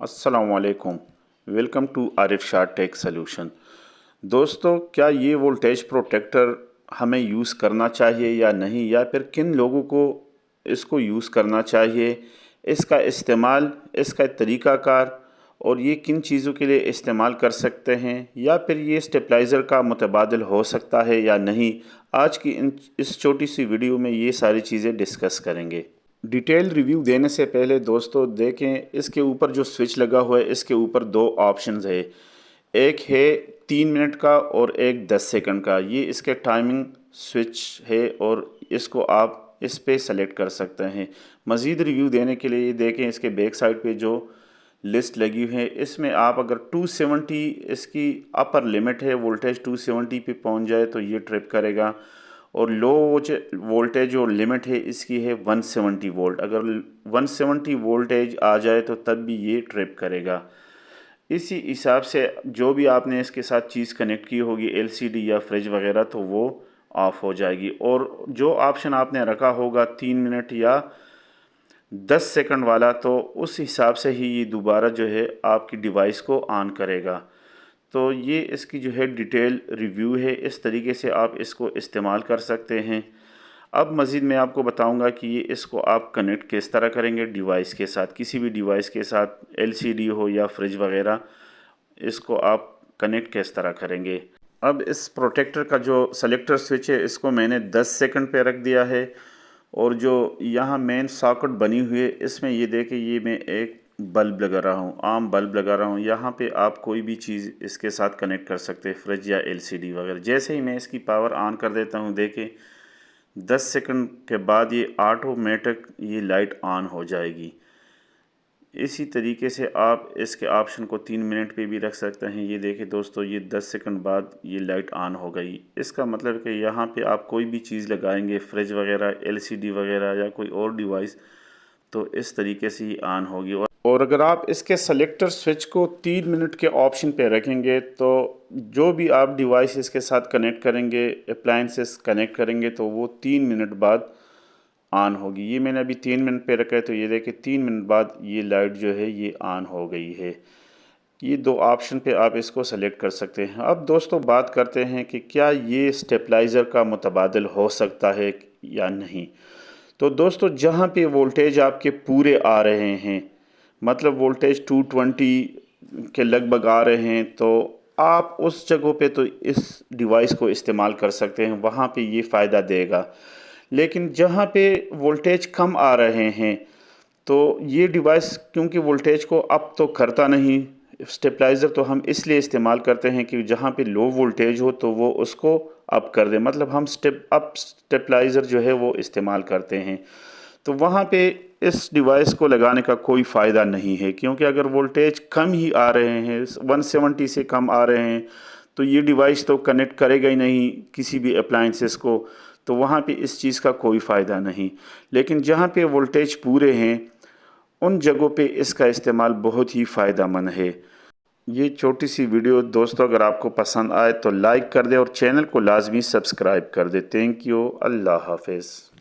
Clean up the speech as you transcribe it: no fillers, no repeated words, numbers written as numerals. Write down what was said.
अस्सलामुअलैकुम। Welcome to Arif Shah tech solution. दोस्तों, क्या ये वोल्टेज प्रोटेक्टर हमें यूज़ करना चाहिए या नहीं, या फिर किन लोगों को इसको यूज़ करना चाहिए, इसका इस्तेमाल, इसका तरीक़ाकार और ये किन चीज़ों के लिए इस्तेमाल कर सकते हैं, या फिर ये स्टेबलाइज़र का मुतबादिल हो सकता है या नहीं। आज की इस छोटी सी वीडियो में ये सारी चीज़ें डिस्कस करेंगे। डिटेल रिव्यू देने से पहले दोस्तों देखें, इसके ऊपर जो स्विच लगा हुआ है इसके ऊपर दो ऑप्शंस है। एक है 3 मिनट का और एक 10 सेकंड का। ये इसके टाइमिंग स्विच है और इसको आप इस पे सेलेक्ट कर सकते हैं। मज़ीद रिव्यू देने के लिए ये देखें, इसके बैक साइड पे जो लिस्ट लगी हुई है इसमें आप अगर 270 इसकी अपर लिमिट है, वोल्टेज 270 पे पहुंच जाए तो ये ट्रिप करेगा, और लो वोल्टेज जो लिमिट है इसकी है 170 वोल्ट। अगर 170 वोल्टेज आ जाए तो तब भी ये ट्रिप करेगा। इसी हिसाब से जो भी आपने इसके साथ चीज़ कनेक्ट की होगी, एलसीडी या फ्रिज वगैरह, तो वो ऑफ़ हो जाएगी। और जो ऑप्शन आपने रखा होगा 3 मिनट या 10 सेकंड वाला, तो उस हिसाब से ही ये दोबारा जो है आपकी डिवाइस को ऑन करेगा। तो ये इसकी जो है डिटेल रिव्यू है, इस तरीके से आप इसको इस्तेमाल कर सकते हैं। अब मज़ीद मैं आपको बताऊंगा कि ये इसको आप कनेक्ट किस तरह करेंगे डिवाइस के साथ, किसी भी डिवाइस के साथ, एलसीडी हो या फ्रिज वगैरह, इसको आप कनेक्ट किस तरह करेंगे। अब इस प्रोटेक्टर का जो सेलेक्टर स्विच है इसको मैंने 10 सेकंड पे रख दिया है, और जो यहाँ मेन सॉकेट बनी हुई है इसमें ये देखें, ये मैं एक बल्ब लगा रहा हूँ, आम बल्ब लगा रहा हूँ। यहाँ पे आप कोई भी चीज़ इसके साथ कनेक्ट कर सकते हैं, फ्रिज या एलसीडी वगैरह। जैसे ही मैं इसकी पावर ऑन कर देता हूँ, देखें 10 सेकंड के बाद ये ऑटोमेटिक ये लाइट ऑन हो जाएगी। इसी तरीके से आप इसके ऑप्शन को 3 मिनट पे भी रख सकते हैं। ये देखें दोस्तों, ये 10 सेकंड बाद ये लाइट ऑन हो गई। इसका मतलब कि यहाँ पे आप कोई भी चीज़ लगाएंगे, फ्रिज वगैरह, एलसीडी वगैरह या कोई और डिवाइस, तो इस तरीके से ही ऑन होगी। और अगर आप इसके सेलेक्टर स्विच को 3 मिनट के ऑप्शन पे रखेंगे तो जो भी आप डिवाइस इसके साथ कनेक्ट करेंगे, अप्लायंसेस कनेक्ट करेंगे, तो वो 3 मिनट बाद ऑन होगी। ये मैंने अभी 3 मिनट पे रखा है, तो ये देखिए 3 मिनट बाद ये लाइट जो है ये ऑन हो गई है। ये दो ऑप्शन पे आप इसको सेलेक्ट कर सकते हैं। अब दोस्तों बात करते हैं कि क्या ये स्टेबलाइज़र का मुतबादिल हो सकता है या नहीं। तो दोस्तों, जहाँ पे वोल्टेज आपके पूरे आ रहे हैं, मतलब वोल्टेज 220 के लगभग आ रहे हैं, तो आप उस जगहों पे तो इस डिवाइस को इस्तेमाल कर सकते हैं, वहाँ पे ये फ़ायदा देगा। लेकिन जहाँ पे वोल्टेज कम आ रहे हैं, तो ये डिवाइस क्योंकि वोल्टेज को अप तो करता नहीं, स्टेबलाइज़र तो हम इसलिए इस्तेमाल करते हैं कि जहाँ पे लो वोल्टेज हो तो वो उसको अप कर दे, मतलब हम स्टेबलाइज़र जो है वो इस्तेमाल करते हैं। तो वहाँ पे इस डिवाइस को लगाने का कोई फ़ायदा नहीं है, क्योंकि अगर वोल्टेज कम ही आ रहे हैं, 170 से कम आ रहे हैं, तो ये डिवाइस तो कनेक्ट करेगा ही नहीं किसी भी अप्लायंसेस को, तो वहाँ पे इस चीज़ का कोई फ़ायदा नहीं। लेकिन जहाँ पे वोल्टेज पूरे हैं उन जगहों पे इसका इस्तेमाल बहुत ही फ़ायदेमंद है। ये छोटी सी वीडियो दोस्तों अगर आपको पसंद आए तो लाइक कर दें और चैनल को लाजमी सब्सक्राइब कर दें। Thank you. अल्लाह हाफ़िज़।